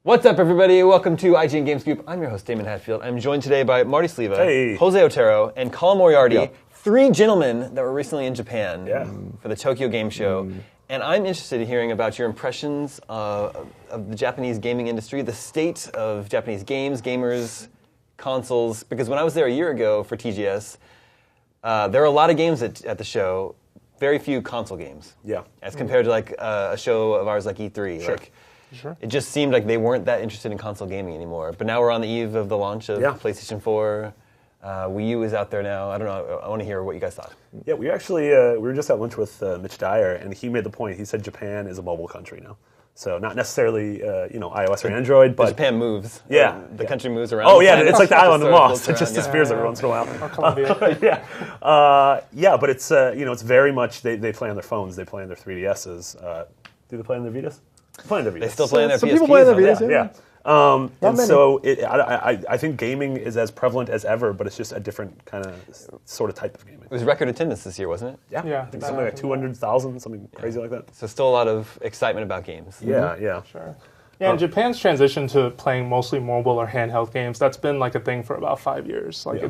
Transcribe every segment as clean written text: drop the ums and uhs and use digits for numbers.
What's up, everybody? Welcome to IGN Game Scoop. I'm your host, Damon Hatfield. I'm joined today by Marty Sleva, Jose Otero, and Colin Moriarty, three gentlemen that were recently in Japan for the Tokyo Game Show. And I'm interested in hearing about your impressions of the Japanese gaming industry, the state of Japanese games, gamers, consoles. Because when I was there a year ago for TGS, there were a lot of games at the show, very few console games. Yeah. As compared to like a show of ours like E3. Sure. Sure. It just seemed like they weren't that interested in console gaming anymore. But now we're on the eve of the launch of PlayStation 4. Wii U is out there now. I don't know. I want to hear what you guys thought. Yeah, we actually we were just at lunch with Mitch Dyer, and he made the point. He said Japan is a mobile country now. So not necessarily iOS or Android, but Japan moves. Yeah, the country moves around. Oh yeah, it's like the island of Lost. It just disappears every once in a while. Or Colombia. Yeah, but it's it's very much they play on their phones. They play on their 3DSs. Do they play on their Vitas? Playing their Vitas. They still play on their PSPs. Some people play on their Vitas, yeah. And so I think gaming is as prevalent as ever, but it's just a different kind of sort of type of gaming. It was record attendance this year, wasn't it? Yeah. I think something like 200,000, something crazy like that. So still a lot of excitement about games. Yeah. Sure. Yeah, and Japan's transition to playing mostly mobile or handheld games, that's been like a thing for about 5 years. Like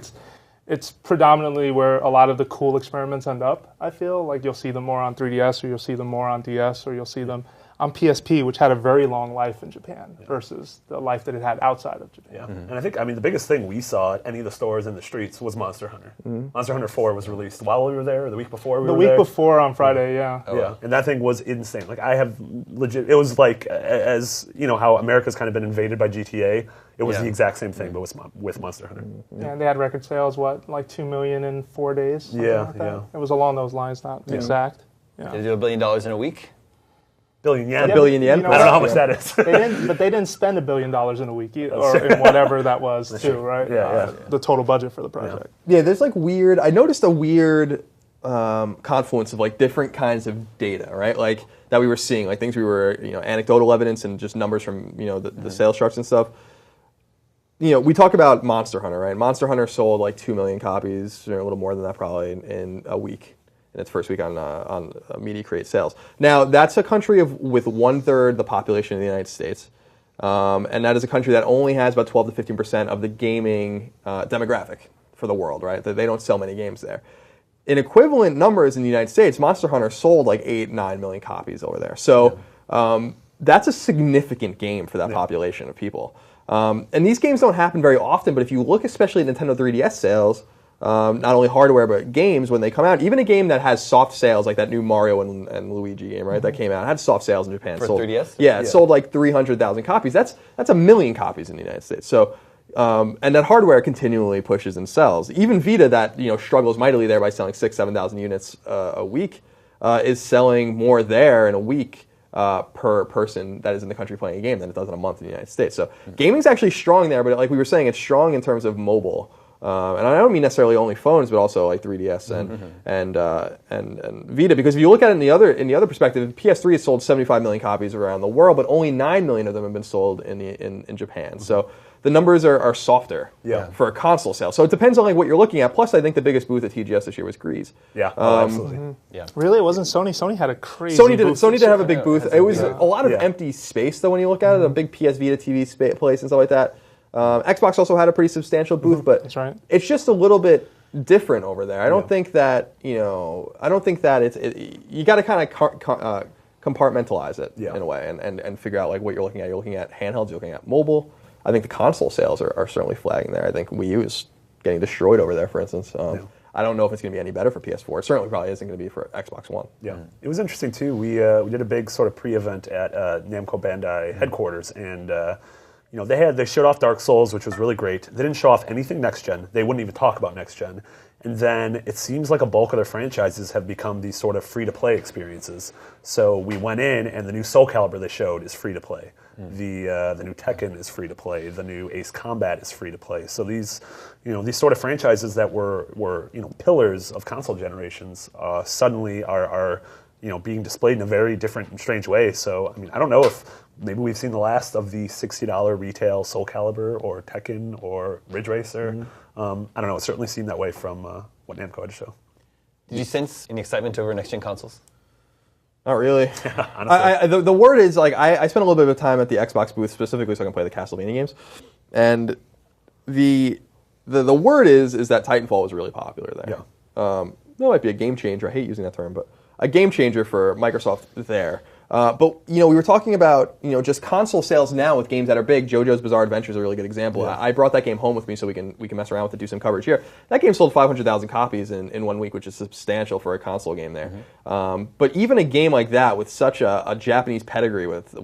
it's predominantly where a lot of the cool experiments end up, I feel. Like you'll see them more on 3DS, or you'll see them more on DS, or you'll see them on PSP, which had a very long life in Japan versus the life that it had outside of Japan. Yeah, and I think, the biggest thing we saw at any of the stores in the streets was Monster Hunter. Monster Hunter 4 was released while we were there, or the week before we were there. The week before on Friday, and that thing was insane. Like, I have legit, it was like, as, how America's kind of been invaded by GTA, it was the exact same thing, but with Monster Hunter. Yeah, and they had record sales, like 2 million in 4 days? Like that. It was along those lines, not exact. Did they do $1 billion in a week? Billion yen. $1 billion yen. I don't know how much that is. But they didn't spend $1 billion in a week, or in whatever that was, too, right? The total budget for the project. Yeah, there's like weird. I noticed a weird confluence of like different kinds of data, right? Like that we were seeing, like things we were, anecdotal evidence and just numbers from, the sales charts and stuff. We talk about Monster Hunter, right? Monster Hunter sold like 2 million copies, or a little more than that probably, in a week. In its first week on Media Create sales. Now, that's a country with 1/3 the population of the United States. And that is a country that only has about 12 to 15% of the gaming demographic for the world, right? They don't sell many games there. In equivalent numbers in the United States, Monster Hunter sold like 8-9 million copies over there. So that's a significant game for that population of people. And these games don't happen very often, but if you look especially at Nintendo 3DS sales, not only hardware, but games, when they come out, even a game that has soft sales, like that new Mario and Luigi game, right, that came out, had soft sales in Japan. For 3DS? Yeah, it sold like 300,000 copies. That's 1 million copies in the United States. So, and that hardware continually pushes and sells. Even Vita, that struggles mightily there by selling 6,000-7,000 units a week, is selling more there in a week per person that is in the country playing a game than it does in a month in the United States. So gaming's actually strong there, but like we were saying, it's strong in terms of mobile. And I don't mean necessarily only phones, but also like 3DS and Vita. Because if you look at it in the other perspective, PS3 has sold 75 million copies around the world, but only 9 million of them have been sold in Japan. So the numbers are softer for a console sale. So it depends on like what you're looking at. Plus, I think the biggest booth at TGS this year was Grease. Yeah, absolutely. Yeah. Really, it wasn't Sony. Sony had a crazy. Sony did have a big booth. It was a lot of empty space though when you look at it. A big PS Vita TV place and stuff like that. Xbox also had a pretty substantial booth, but that's right. It's just a little bit different over there. I don't think that I don't think that you got to kind of compartmentalize it in a way and figure out like what you're looking at. You're looking at handhelds. You're looking at mobile. I think the console sales are certainly flagging there. I think Wii U is getting destroyed over there, for instance. I don't know if it's going to be any better for PS4. It certainly probably isn't going to be for Xbox One. Yeah, it was interesting too. We did a big sort of pre-event at Namco Bandai headquarters, and they showed off Dark Souls, which was really great. They didn't show off anything next gen. They wouldn't even talk about next gen. And then it seems like a bulk of their franchises have become these sort of free-to-play experiences. So we went in, and the new Soul Calibur they showed is free-to-play. The new Tekken is free-to-play. The new Ace Combat is free-to-play. So these sort of franchises that were pillars of console generations suddenly are being displayed in a very different and strange way. So I don't know if maybe we've seen the last of the $60 retail Soul Calibur or Tekken or Ridge Racer. I don't know. It certainly seemed that way from what Namco had to show. Did you sense any excitement over next-gen consoles? Not really. Honestly. The word is like I spent a little bit of time at the Xbox booth specifically so I can play the Castlevania games, and the word is that Titanfall was really popular there. Yeah. That might be a game changer. I hate using that term, but a game changer for Microsoft there. But we were talking about just console sales now with games that are big. JoJo's Bizarre Adventure is a really good example. Yeah. I brought that game home with me so we can mess around with it, do some coverage here. That game sold 500,000 copies in 1 week, which is substantial for a console game there. Mm-hmm. But even a game like that with such a Japanese pedigree with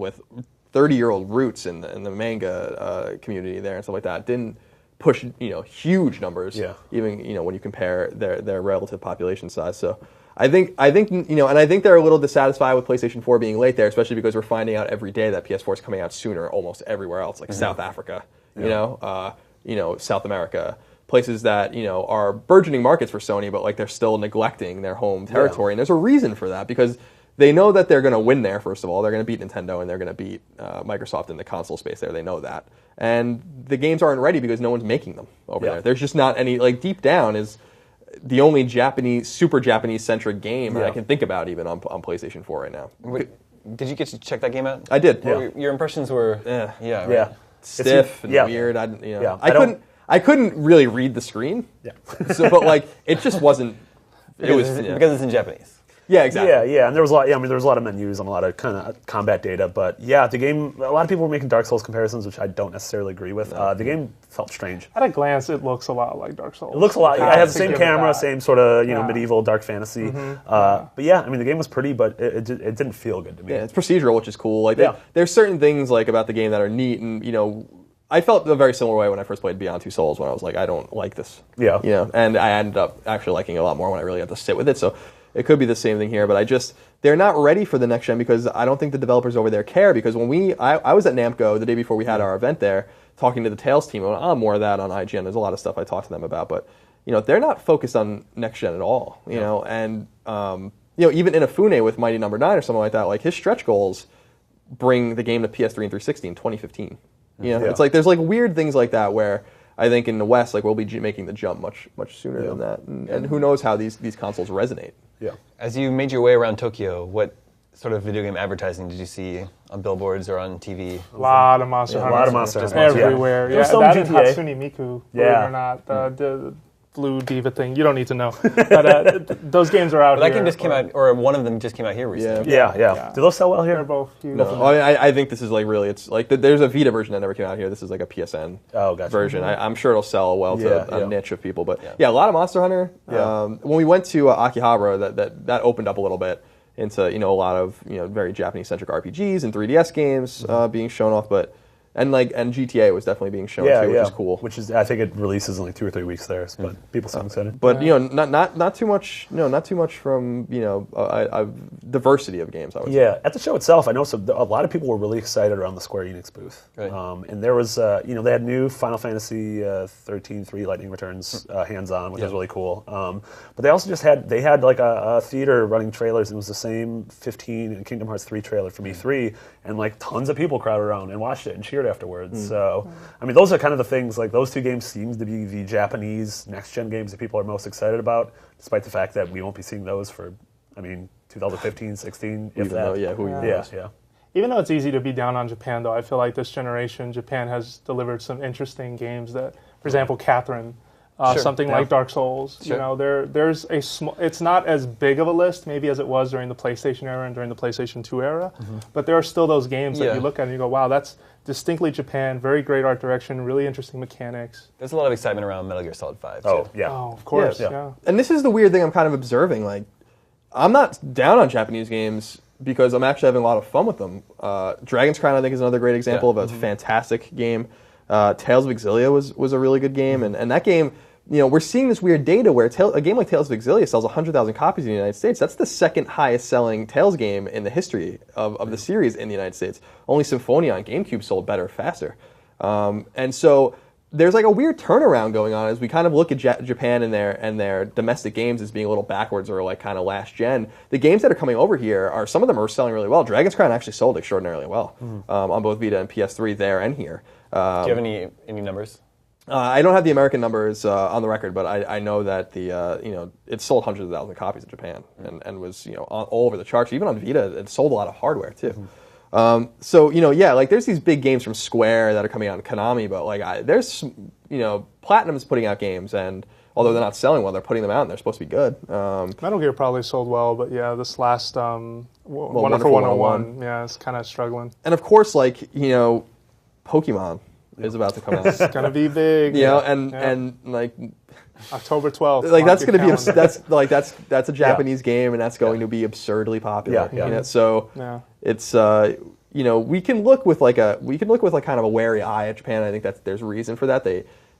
30-year-old roots in the manga community there and stuff like that didn't push huge numbers. Yeah. Even when you compare their relative population size. So. I think and I think they're a little dissatisfied with PlayStation 4 being late there, especially because we're finding out every day that PS4 is coming out sooner almost everywhere else, like South Africa, South America, places that are burgeoning markets for Sony, but like they're still neglecting their home territory, and there's a reason for that because they know that they're going to win there. First of all, they're going to beat Nintendo and they're going to beat Microsoft in the console space there. They know that, and the games aren't ready because no one's making them over there. There's just not any deep down is. The only super Japanese-centric game that I can think about even on PlayStation 4 right now. Wait, did you get to check that game out? I did. Yeah. Your impressions were stiff and weird. I couldn't really read the screen. Yeah. But it just wasn't. Because it's in Japanese. Yeah, exactly. Yeah, and there was a lot. There was a lot of menus and a lot of kind of combat data. But the game. A lot of people were making Dark Souls comparisons, which I don't necessarily agree with. The game felt strange. At a glance, it looks a lot like Dark Souls. It looks a lot. I have the same camera, same sort of medieval dark fantasy. Mm-hmm. But the game was pretty, but it didn't feel good to me. Yeah, it's procedural, which is cool. There's certain things about the game that are neat, and I felt a very similar way when I first played Beyond Two Souls, when I was like, I don't like this. Yeah. And I ended up actually liking it a lot more when I really had to sit with it. So. It could be the same thing here, but they're not ready for the next gen because I don't think the developers over there care. Because when I was at Namco the day before we had our event there, talking to the Tales team, and more of that on IGN. There's a lot of stuff I talked to them about, but they're not focused on next gen at all. And even Inafune with Mighty Number 9 or something like that, his stretch goals bring the game to PS3 and 360 in 2015. It's there's weird things like that where. I think in the West, we'll be making the jump much sooner than that, and who knows how these consoles resonate. Yeah. As you made your way around Tokyo, what sort of video game advertising did you see on billboards or on TV? A lot of Monster Hunter. A lot of Monster Hunter. Everywhere. Yeah, that and Hatsune Miku, believe it or not. The Blue Diva thing. You don't need to know. But those games are out here. That game just came out, or one of them just came out here recently. Yeah. Do those sell well here? They're both huge. No. I think this is really, it's there's a Vita version that never came out here. This is a PSN version. Mm-hmm. I'm sure it'll sell well to a niche of people. But a lot of Monster Hunter. Yeah. When we went to Akihabara, that opened up a little bit into a lot of very Japanese-centric RPGs and 3DS games being shown off. But And GTA was definitely being shown too, which is cool. Which is, I think it releases in 2 or 3 weeks there, but people seem excited. But not too much. Not too much from a diversity of games. I would say. At the show itself, I noticed a lot of people were really excited around the Square Enix booth. Right. And there was they had new Final Fantasy 13 3 Lightning Returns hands-on, which was really cool. But they also had a theater running trailers, and it was the same 15 and Kingdom Hearts 3 trailer from E3, and tons of people crowded around and watched it and cheered afterwards. So, I mean, those are kind of the things, those 2 games seem to be the Japanese next-gen games that people are most excited about, despite the fact that we won't be seeing those for, 2015, 16, if that. Yeah. Even though it's easy to be down on Japan, though, I feel like this generation, Japan has delivered some interesting games that, for example, Catherine, something like Dark Souls. Sure. There's a it's not as big of a list maybe as it was during the PlayStation era and during the PlayStation 2 era, but there are still those games that you look at and you go, wow, that's distinctly Japan, very great art direction, really interesting mechanics. There's a lot of excitement around Metal Gear Solid 5. Oh, too. yeah. Oh, of course, yeah. And this is the weird thing I'm kind of observing. I'm not down on Japanese games because I'm actually having a lot of fun with them. Dragon's Crown, I think, is another great example of a fantastic game. Tales of Exilia was a really good game, and that game, we're seeing this weird data where a game like Tales of Exilia sells 100,000 copies in the United States. That's the second highest selling Tales game in the history of the series in the United States. Only Symphonia on GameCube sold better, faster. And so there's a weird turnaround going on as we kind of look at Japan and their domestic games as being a little backwards or kind of last gen. The games that are coming over here some of them are selling really well. Dragon's Crown actually sold extraordinarily well on both Vita and PS3 there and here. Do you have any numbers? I don't have the American numbers on the record, but I know that it sold hundreds of thousands of copies in Japan and was all over the charts. Even on Vita, it sold a lot of hardware too. So like there's these big games from Square that are coming out in Konami, but like there's Platinum's putting out games, and although they're not selling well, they're putting them out and they're supposed to be good. Metal Gear probably sold well, but yeah, this last Wonderful 101, yeah, it's kind of struggling. And of course, like Pokemon is about to come out. It's gonna be big. And like October 12th. Like that's gonna be that's a Japanese game, and that's going to be absurdly popular. So it's we can look with like kind of a wary eye at Japan. I think that there's reason for that.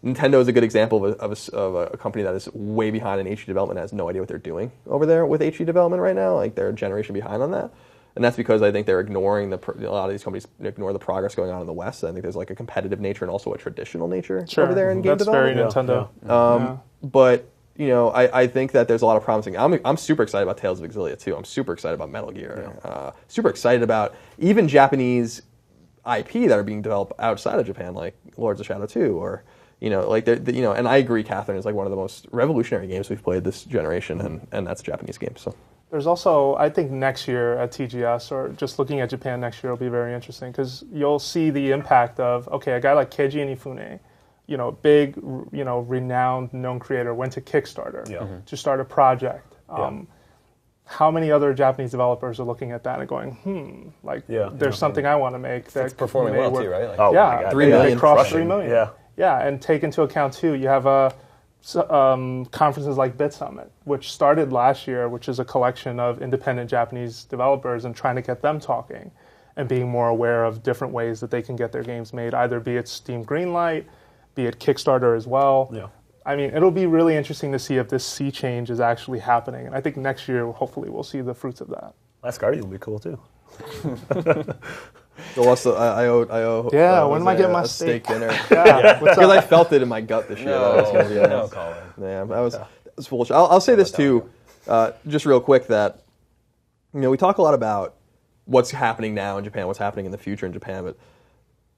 Nintendo is a good example of a company that is way behind in HD development, has no idea what they're doing over there with HD development right now. Like they're a generation behind on that. And that's because I think they're ignoring a lot of these companies ignore the progress going on in the West. I think there's like a competitive nature and also a traditional nature over there in game development. That's very Nintendo. But I think that there's a lot of promising. I'm super excited about Tales of Exilia too. I'm super excited about Metal Gear. Super excited about even Japanese IP that are being developed outside of Japan, like Lords of Shadow 2, or and I agree, Catherine is like one of the most revolutionary games we've played this generation, and that's a Japanese game. So. There's also, I think next year at TGS, or just looking at Japan next year, will be very interesting because you'll see the impact of, a guy like Keiji Inafune, big, renowned, known creator, went to Kickstarter to start a project. How many other Japanese developers are looking at that and going, there's something I want to make that it's performing well too, right? Like, my God. 3 million. They crossed 3 million. Yeah, and take into account too, you have conferences like Bit Summit, which started last year, which is a collection of independent Japanese developers and trying to get them talking and being more aware of different ways that they can get their games made, either be it Steam Greenlight, be it Kickstarter as well. Yeah. I mean, it'll be really interesting to see if this sea change is actually happening. And I think next year, hopefully, we'll see the fruits of that. Last Guardian will be cool too. So also, I owe. Yeah, when am I getting my steak dinner? Because I felt it in my gut this year. No, Colin. Yeah, that was foolish. I'll say this too, just real quick, that we talk a lot about what's happening now in Japan, what's happening in the future in Japan, but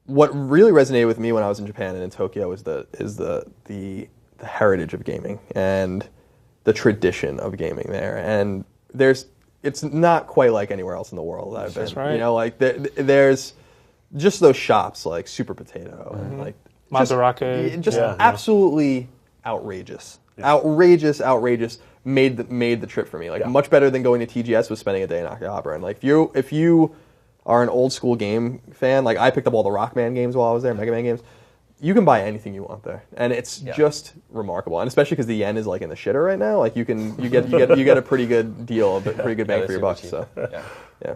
what really resonated with me when I was in Japan and in Tokyo is the heritage of gaming and the tradition of gaming there, and it's not quite like anywhere else in the world that I've been. That's right. Like there's just those shops like Super Potato and like Madarake. Just absolutely outrageous. Yeah. Outrageous. Made the trip for me. Like much better than going to TGS was spending a day in Akihabara. And like if you are an old school game fan, like I picked up all the Rockman games while I was there, Mega Man games. You can buy anything you want there, and it's just remarkable. And especially because the yen is like in the shitter right now, like you get a pretty good deal, a pretty good bang for your buck. So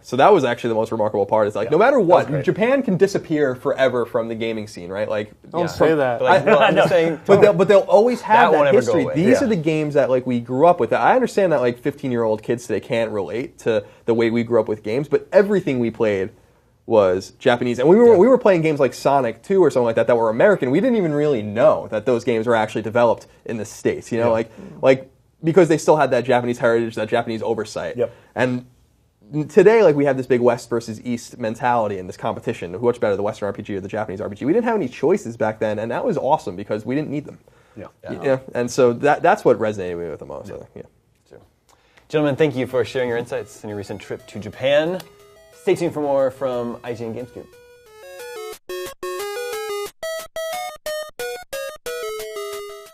so that was actually the most remarkable part. Is like no matter what, Japan can disappear forever from the gaming scene, right? Like don't say that. But like, I'm just saying, but they'll always have that history. These are the games that like we grew up with. I understand that like 15-year-old kids today can't relate to the way we grew up with games, but everything we played was Japanese, and we were playing games like Sonic 2 or something like that were American. We didn't even really know that those games were actually developed in the States. Like because they still had that Japanese heritage, that Japanese oversight. And today, like we have this big West versus East mentality in this competition. Who's better, the Western RPG or the Japanese RPG? We didn't have any choices back then, and that was awesome because we didn't need them. And so that's what resonated with me the most. Sure. Gentlemen, thank you for sharing your insights in your recent trip to Japan. Stay tuned for more from IGN Games Group.